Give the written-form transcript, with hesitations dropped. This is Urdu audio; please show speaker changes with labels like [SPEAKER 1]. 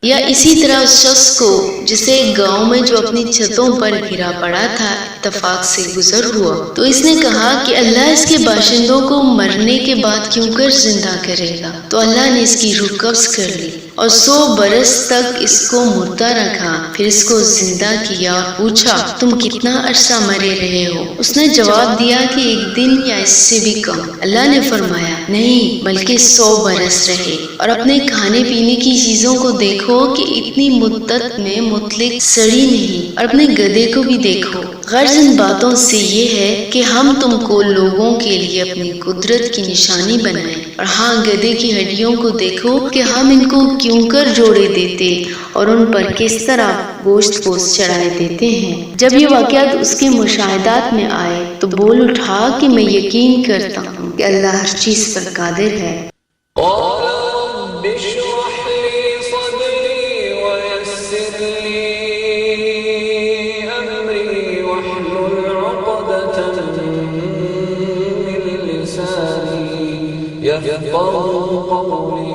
[SPEAKER 1] یا اسی طرح اس شخص کو جسے ایک گاؤں میں جو اپنی چھتوں پر گھرا پڑا تھا اتفاق سے گزر ہوا، تو اس نے کہا کہ اللہ اس کے باشندوں کو مرنے کے بعد کیوں کر زندہ کرے گا؟ تو اللہ نے اس کی روح قبض کر لی اور 100 برس تک اس کو مردہ رکھا، پھر اس کو زندہ کیا اور پوچھا تم کتنا عرصہ مرے رہے ہو؟ اس نے جواب دیا کہ 1 دن یا اس سے بھی کم۔ اللہ نے فرمایا نہیں بلکہ 100 برس رہے، اور اپنے کھانے پینے کی چیزوں کو دیکھو کہ اتنی مدت میں مطلق سڑی نہیں، اور اپنے گدھے کو بھی دیکھو۔ غرض ان باتوں سے یہ ہے کہ ہم تم کو لوگوں کے لیے اپنی قدرت کی نشانی بنائیں، اور ہاں گدھے کی ہڈیوں کو دیکھو کہ ہم ان کو کیوں کر جوڑے دیتے اور ان پر کس طرح گوشت پوست چڑھائے دیتے ہیں۔ جب یہ واقعات اس کے مشاہدات میں آئے تو بول اٹھا کہ میں یقین کرتا ہوں کہ اللہ ہر چیز پر قادر ہے۔
[SPEAKER 2] يفقهوا قولي